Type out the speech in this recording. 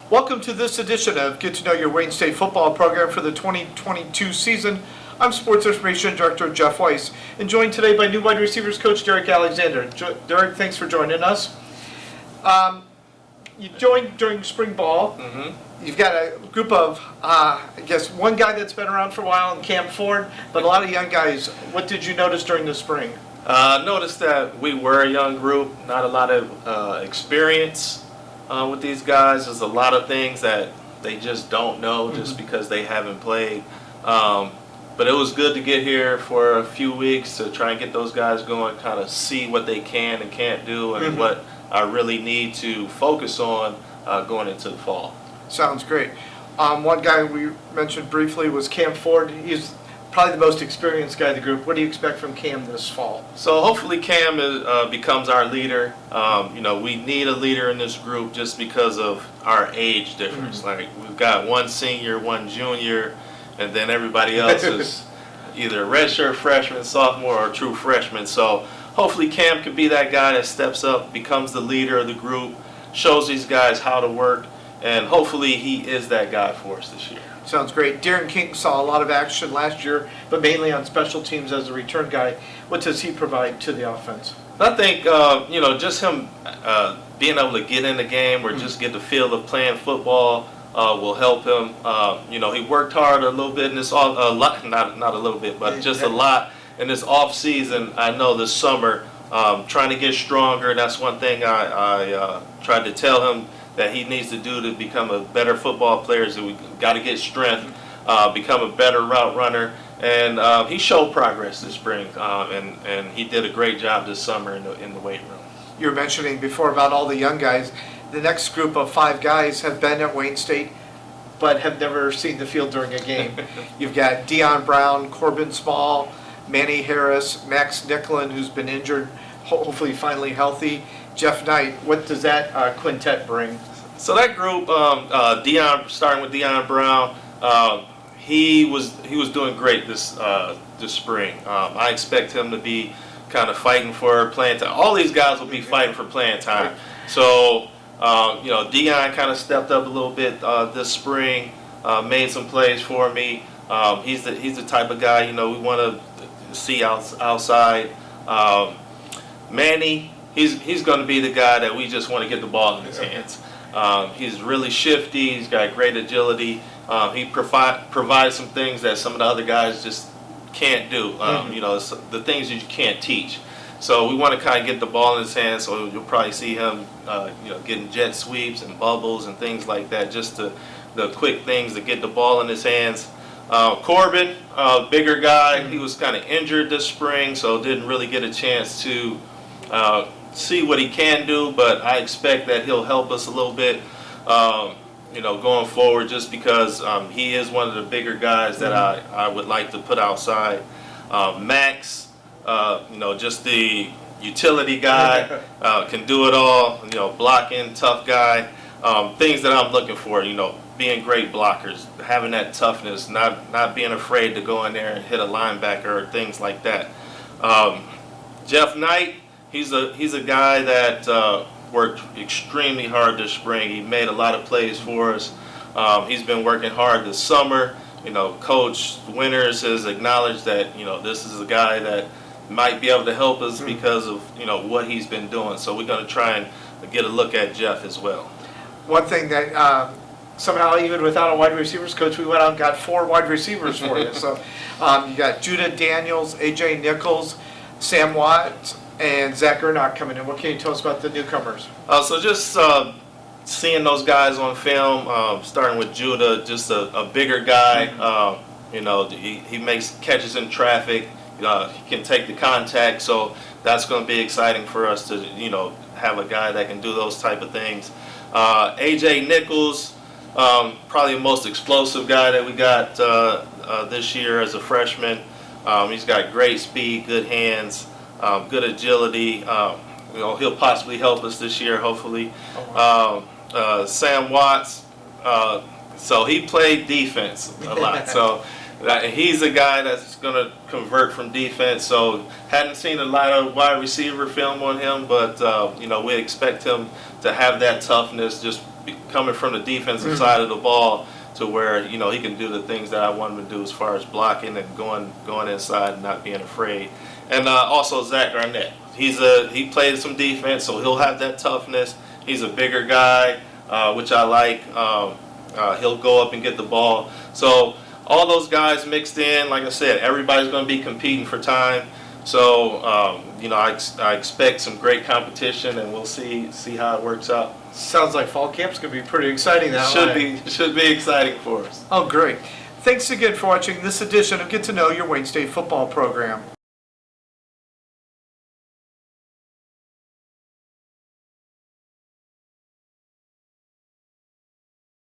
Welcome to this edition of Get to Know Your Wayne State football program for the 2022 season. I'm Sports Information Director Jeff Weiss, and joined today by new wide receivers coach Derrick Alexander. Derrick, thanks for joining us. You joined during spring ball. Mm-hmm. You've got a group of, one guy that's been around for a while in Cam Ford, but a lot of young guys. What did you notice during the spring? Noticed that we were a young group, not a lot of experience with these guys. There's a lot of things that they just don't know just because they haven't played. But it was good to get here for a few weeks to try and get those guys going, kind of see what they can and can't do and what I really need to focus on going into the fall. Sounds great. One guy we mentioned briefly was Cam Ford. He's probably the most experienced guy in the group. What do you expect from Cam this fall? So hopefully Cam becomes our leader. We need a leader in this group just because of our age difference. Like, we've got one senior, one junior, and then everybody else is either redshirt freshman, sophomore, or true freshman. So hopefully Cam could be that guy that steps up, becomes the leader of the group, shows these guys how to work, and hopefully he is that guy for us this year. Sounds great. Darren King saw a lot of action last year, but mainly on special teams as a return guy. What does he provide to the offense? I think, just him being able to get in the game or just get the feel of playing football will help him. He worked hard a little bit in this not a little bit, but just a lot in this off season. I know this summer, trying to get stronger. That's one thing I tried to tell him that he needs to do to become a better football player. So we got to get strength, become a better route runner, and he showed progress this spring, and he did a great job this summer in the weight room. You were mentioning before about all the young guys. The next group of 5 guys have been at Wayne State, but have never seen the field during a game. You've got Deon Brown, Corbin Small, Manny Harris, Max Nicklin, who's been injured, hopefully finally healthy. Jeff Knight. What does that quintet bring? So that group, starting with Deon Brown, he was doing great this spring. I expect him to be kind of fighting for playing time. All these guys will be fighting for playing time. So Deon kind of stepped up a little bit this spring, made some plays for me. He's the type of guy we want to see outside. Manny, he's going to be the guy that we just want to get the ball in his hands. He's really shifty. He's got great agility. He provides some things that some of the other guys just can't do. It's the things that you can't teach. So we want to kind of get the ball in his hands. So you'll probably see him, getting jet sweeps and bubbles and things like that. Just the quick things to get the ball in his hands. Corbin, bigger guy. He was kind of injured this spring, so didn't really get a chance to see what he can do. But I expect that he'll help us a little bit, going forward. Just because he is one of the bigger guys that I would like to put outside. Max. Just the utility guy, can do it all, blocking, tough guy, things that I'm looking for, being great blockers, having that toughness, not being afraid to go in there and hit a linebacker or things like that. Jeff Knight, he's a guy that worked extremely hard this spring. He made a lot of plays for us. He's been working hard this summer. Coach Winters has acknowledged that, this is a guy that might be able to help us because of what he's been doing. So we're going to try and get a look at Jeff as well. One thing that somehow, even without a wide receivers coach, we went out and got 4 wide receivers for you. So you got Judah Daniels, AJ Nichols, Sam Watt, and Zach Garnett coming in. What can you tell us about the newcomers? So just seeing those guys on film, starting with Judah, just a bigger guy. He makes catches in traffic. He can take the contact, so that's going to be exciting for us to, have a guy that can do those type of things. AJ Nichols, probably the most explosive guy that we got this year as a freshman. He's got great speed, good hands, good agility. He'll possibly help us this year, hopefully. Sam Watts, so he played defense a lot. So he's a guy that's going to convert from defense. So hadn't seen a lot of wide receiver film on him, but we expect him to have that toughness just coming from the defensive side of the ball to where, you know, he can do the things that I want him to do as far as blocking and going inside and not being afraid. And also Zach Garnett. He played some defense, so he'll have that toughness. He's a bigger guy, which I like. He'll go up and get the ball. So all those guys mixed in, like I said, everybody's going to be competing for time. So, you know, I expect some great competition, and we'll see how it works out. Sounds like fall camp's going to be pretty exciting now. Should be exciting for us. Oh, great. Thanks again for watching this edition of Get to Know Your Wayne State Football Program.